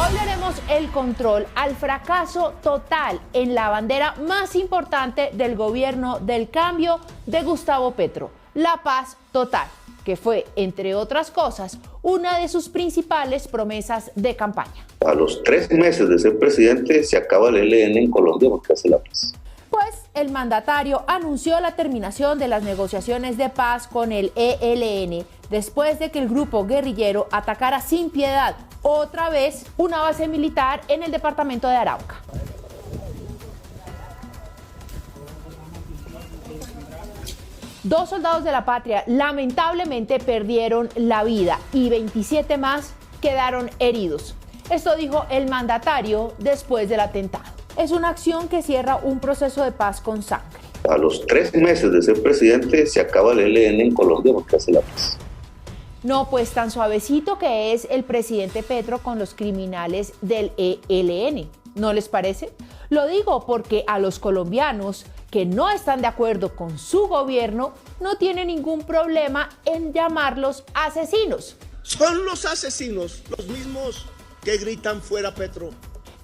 Hoy le haremos el control al fracaso total en la bandera más importante del gobierno del cambio de Gustavo Petro, la paz total, que fue, entre otras cosas, una de sus principales promesas de campaña. A los 3 meses de ser presidente se acaba el ELN en Colombia porque hace la paz. Pues el mandatario anunció la terminación de las negociaciones de paz con el ELN después de que el grupo guerrillero atacara sin piedad otra vez una base militar en el departamento de Arauca. Dos soldados de la patria lamentablemente perdieron la vida y 27 más quedaron heridos. Esto dijo el mandatario después del atentado. Es una acción que cierra un proceso de paz con sangre. A los 3 meses de ser presidente se acaba el ELN en Colombia porque hace la paz. No, pues tan suavecito que es el presidente Petro con los criminales del ELN. ¿No les parece? Lo digo porque a los colombianos que no están de acuerdo con su gobierno no tiene ningún problema en llamarlos asesinos. Son los asesinos, los mismos que gritan fuera Petro.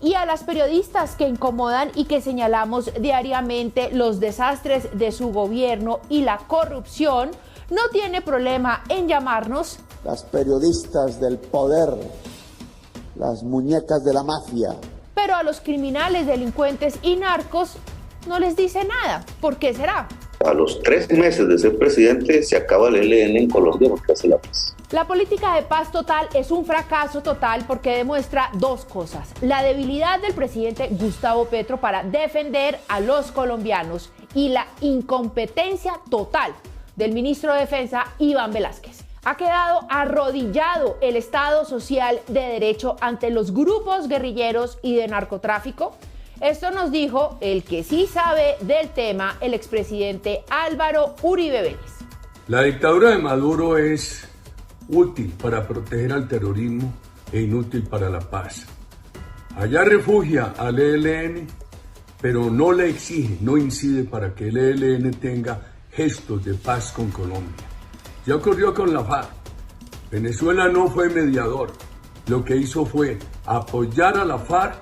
Y a las periodistas que incomodan y que señalamos diariamente los desastres de su gobierno y la corrupción, no tiene problema en llamarnos las periodistas del poder, las muñecas de la mafia. Pero a los criminales, delincuentes y narcos no les dice nada. ¿Por qué será? A los 3 meses de ser presidente se acaba el ELN en Colombia porque hace la paz. La política de paz total es un fracaso total porque demuestra dos cosas: la debilidad del presidente Gustavo Petro para defender a los colombianos y la incompetencia total del ministro de Defensa, Iván Velásquez. Ha quedado arrodillado el Estado Social de Derecho ante los grupos guerrilleros y de narcotráfico. Esto nos dijo el que sí sabe del tema, el expresidente Álvaro Uribe Vélez. La dictadura de Maduro es útil para proteger al terrorismo e inútil para la paz. Allá refugia al ELN, pero no le exige, no incide para que el ELN tenga gestos de paz con Colombia. Ya ocurrió con la FARC. Venezuela no fue mediador. Lo que hizo fue apoyar a la FARC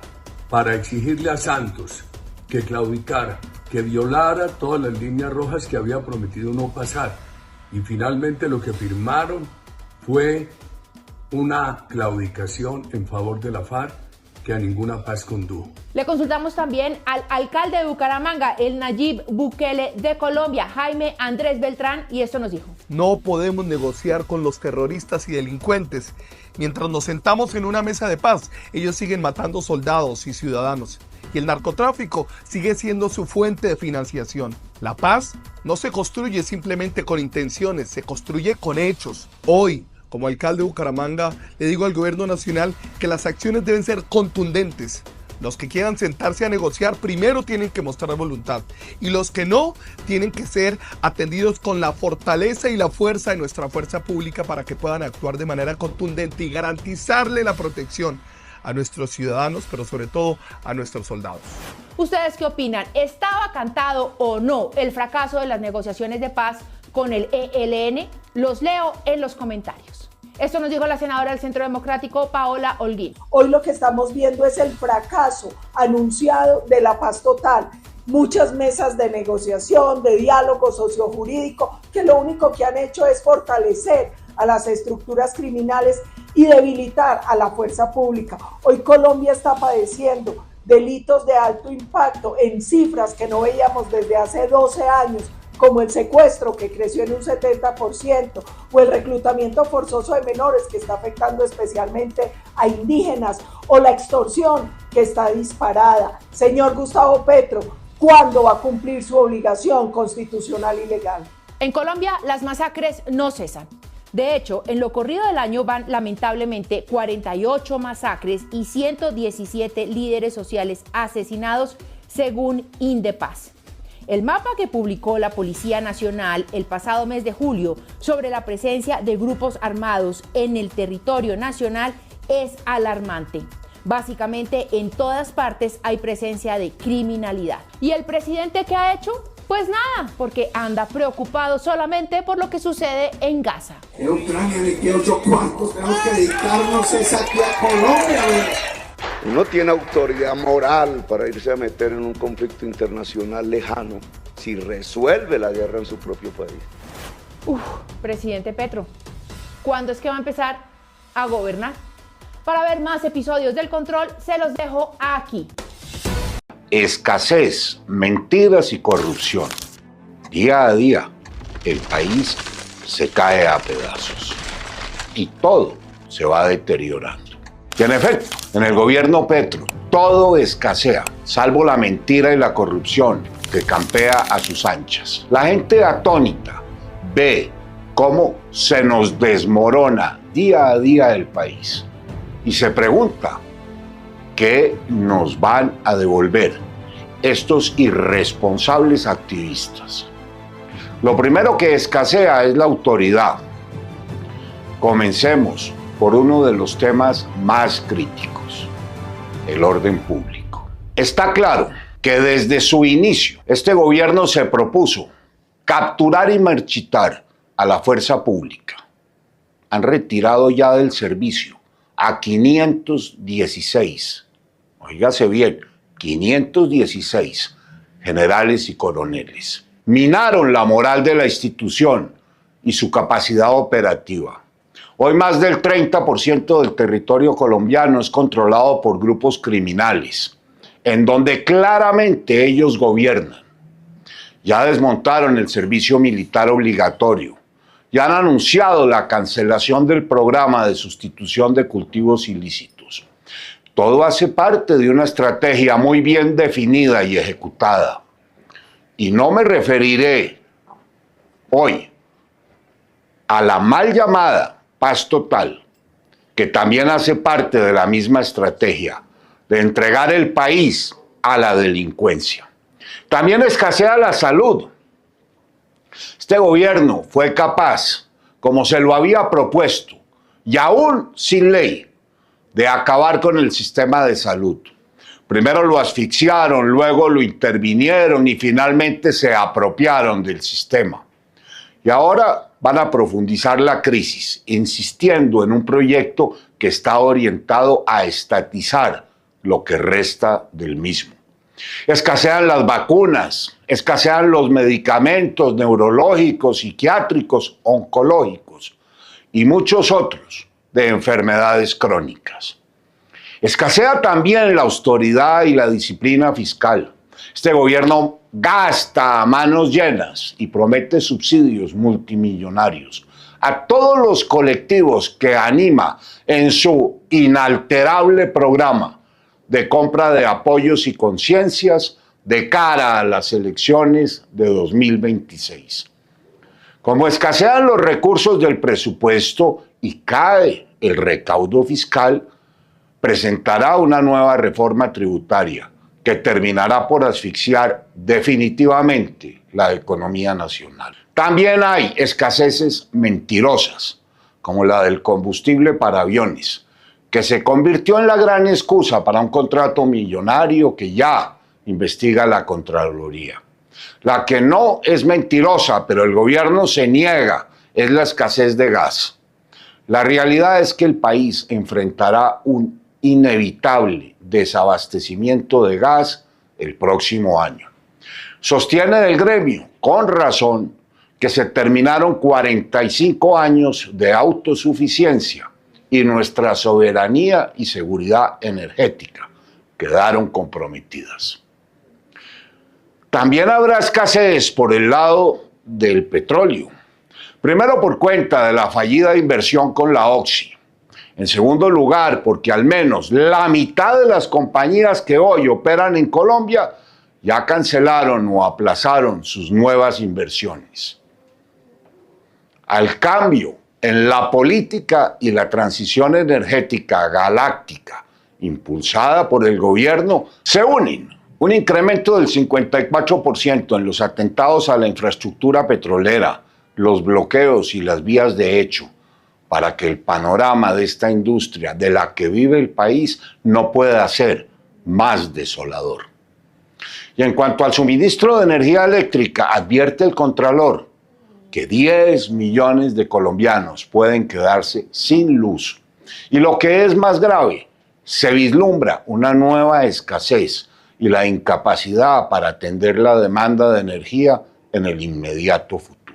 para exigirle a Santos que claudicara, que violara todas las líneas rojas que había prometido no pasar. Y finalmente lo que firmaron fue una claudicación en favor de la FARC que a ninguna paz condujo. Le consultamos también al alcalde de Bucaramanga, el Nayib Bukele de Colombia, Jaime Andrés Beltrán, y esto nos dijo: no podemos negociar con los terroristas y delincuentes. Mientras nos sentamos en una mesa de paz, ellos siguen matando soldados y ciudadanos. Y el narcotráfico sigue siendo su fuente de financiación. La paz no se construye simplemente con intenciones, se construye con hechos. Hoy, como alcalde de Bucaramanga, le digo al gobierno nacional que las acciones deben ser contundentes. Los que quieran sentarse a negociar primero tienen que mostrar voluntad, y los que no tienen que ser atendidos con la fortaleza y la fuerza de nuestra fuerza pública para que puedan actuar de manera contundente y garantizarle la protección a nuestros ciudadanos, pero sobre todo a nuestros soldados. ¿Ustedes qué opinan? ¿Estaba cantado o no el fracaso de las negociaciones de paz con el ELN? Los leo en los comentarios. Esto nos dijo la senadora del Centro Democrático, Paola Holguín. Hoy lo que estamos viendo es el fracaso anunciado de la paz total. Muchas mesas de negociación, de diálogo sociojurídico, que lo único que han hecho es fortalecer a las estructuras criminales y debilitar a la fuerza pública. Hoy Colombia está padeciendo delitos de alto impacto en cifras que no veíamos desde hace 12 años, como el secuestro, que creció en un 70%, o el reclutamiento forzoso de menores, que está afectando especialmente a indígenas, o la extorsión, que está disparada. Señor Gustavo Petro, ¿cuándo va a cumplir su obligación constitucional y legal? En Colombia, las masacres no cesan. De hecho, en lo corrido del año van lamentablemente 48 masacres y 117 líderes sociales asesinados, según Indepaz. El mapa que publicó la Policía Nacional el pasado mes de julio sobre la presencia de grupos armados en el territorio nacional es alarmante. Básicamente, en todas partes hay presencia de criminalidad. ¿Y el presidente qué ha hecho? Pues nada, porque anda preocupado solamente por lo que sucede en Gaza. En Ucrania, ni que 8 cuartos tenemos que dedicarnos es aquí a Colombia. No tiene autoridad moral para irse a meter en un conflicto internacional lejano si resuelve la guerra en su propio país. Presidente Petro, ¿cuándo es que va a empezar a gobernar? Para ver más episodios del Control, se los dejo aquí. Escasez, mentiras y corrupción. Día a día, el país se cae a pedazos y todo se va deteriorando. Y en efecto, en el gobierno Petro, todo escasea, salvo la mentira y la corrupción que campea a sus anchas. La gente atónita ve cómo se nos desmorona día a día el país y se pregunta qué nos van a devolver estos irresponsables activistas. Lo primero que escasea es la autoridad. Comencemos por uno de los temas más críticos, el orden público. Está claro que desde su inicio este gobierno se propuso capturar y marchitar a la fuerza pública. Han retirado ya del servicio a 516, óigase bien, 516 generales y coroneles. Minaron la moral de la institución y su capacidad operativa. Hoy más del 30% del territorio colombiano es controlado por grupos criminales, en donde claramente ellos gobiernan. Ya desmontaron el servicio militar obligatorio. Ya han anunciado la cancelación del programa de sustitución de cultivos ilícitos. Todo hace parte de una estrategia muy bien definida y ejecutada. Y no me referiré hoy a la mal llamada paz total, que también hace parte de la misma estrategia de entregar el país a la delincuencia. También escasea la salud. Este gobierno fue capaz, como se lo había propuesto, y aún sin ley, de acabar con el sistema de salud. Primero lo asfixiaron, luego lo intervinieron y finalmente se apropiaron del sistema. Y ahora van a profundizar la crisis, insistiendo en un proyecto que está orientado a estatizar lo que resta del mismo. Escasean las vacunas, escasean los medicamentos neurológicos, psiquiátricos, oncológicos y muchos otros de enfermedades crónicas. Escasea también la austeridad y la disciplina fiscal. Este gobierno gasta a manos llenas y promete subsidios multimillonarios a todos los colectivos que anima en su inalterable programa de compra de apoyos y conciencias de cara a las elecciones de 2026. Como escasean los recursos del presupuesto y cae el recaudo fiscal, presentará una nueva reforma tributaria que terminará por asfixiar definitivamente la economía nacional. También hay escaseces mentirosas, como la del combustible para aviones, que se convirtió en la gran excusa para un contrato millonario que ya investiga la Contraloría. La que no es mentirosa, pero el gobierno se niega, es la escasez de gas. La realidad es que el país enfrentará un inevitable desabastecimiento de gas el próximo año. Sostiene el gremio, con razón, que se terminaron 45 años de autosuficiencia y nuestra soberanía y seguridad energética quedaron comprometidas. También habrá escasez por el lado del petróleo. Primero por cuenta de la fallida inversión con la Oxy. En segundo lugar, porque al menos la mitad de las compañías que hoy operan en Colombia ya cancelaron o aplazaron sus nuevas inversiones. Al cambio en la política y la transición energética galáctica impulsada por el gobierno se unen un incremento del 54% en los atentados a la infraestructura petrolera, los bloqueos y las vías de hecho, para que el panorama de esta industria de la que vive el país no pueda ser más desolador. Y en cuanto al suministro de energía eléctrica, advierte el Contralor que 10 millones de colombianos pueden quedarse sin luz. Y lo que es más grave, se vislumbra una nueva escasez y la incapacidad para atender la demanda de energía en el inmediato futuro.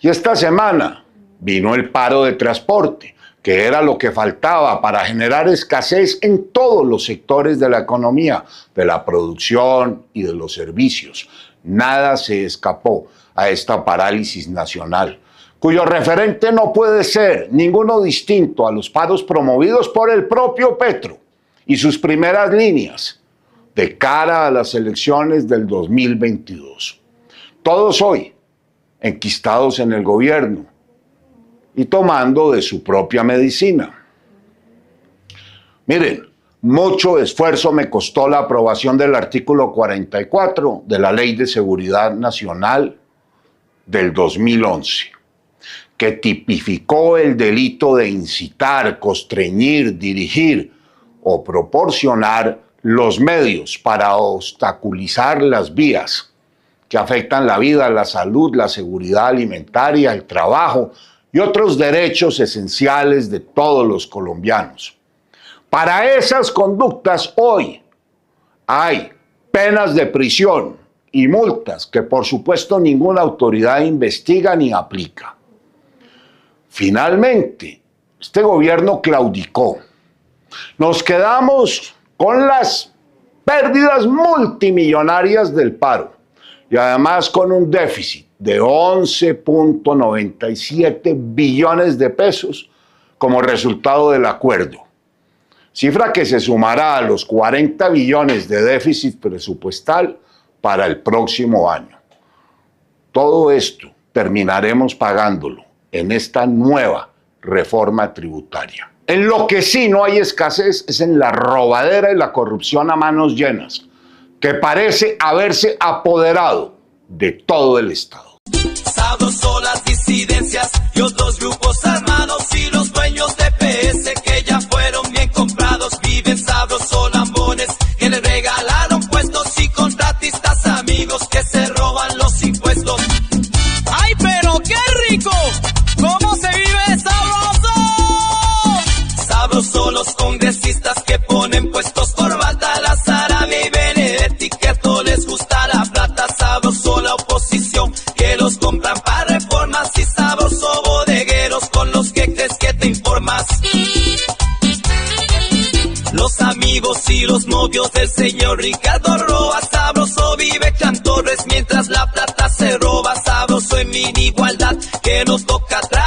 Y esta semana vino el paro de transporte, que era lo que faltaba para generar escasez en todos los sectores de la economía, de la producción y de los servicios. Nada se escapó a esta parálisis nacional, cuyo referente no puede ser ninguno distinto a los paros promovidos por el propio Petro y sus primeras líneas de cara a las elecciones del 2022. Todos hoy enquistados en el gobierno y tomando de su propia medicina. Miren, mucho esfuerzo me costó la aprobación del artículo 44 de la Ley de Seguridad Nacional del 2011, que tipificó el delito de incitar, constreñir, dirigir o proporcionar los medios para obstaculizar las vías que afectan la vida, la salud, la seguridad alimentaria, el trabajo y otros derechos esenciales de todos los colombianos. Para esas conductas hoy hay penas de prisión y multas que por supuesto ninguna autoridad investiga ni aplica. Finalmente, este gobierno claudicó. Nos quedamos con las pérdidas multimillonarias del paro y además con un déficit de 11.97 billones de pesos como resultado del acuerdo, cifra que se sumará a los 40 billones de déficit presupuestal para el próximo año. Todo esto terminaremos pagándolo en esta nueva reforma tributaria. En lo que sí no hay escasez es en la robadera y la corrupción a manos llenas, que parece haberse apoderado de todo el Estado. Sabroso las disidencias y otros grupos armados y los dueños de PS que ya fueron bien comprados. Viven sabroso lambones que le regalaron puestos y contratistas amigos que se roban los impuestos. ¡Ay, pero qué rico! ¿Cómo se vive sabroso? Sabroso los congresistas que ponen puestos corbata, la Sarabia y Benedetti que a todos les gusta la plata. Sabroso la oposición que los compran para reformas y sabroso bodegueros con los que crees que te informas. Los amigos y los novios del señor Ricardo Roa, sabroso vive Clan Torres mientras la plata se roba. Sabroso en mi igualdad que nos toca traer.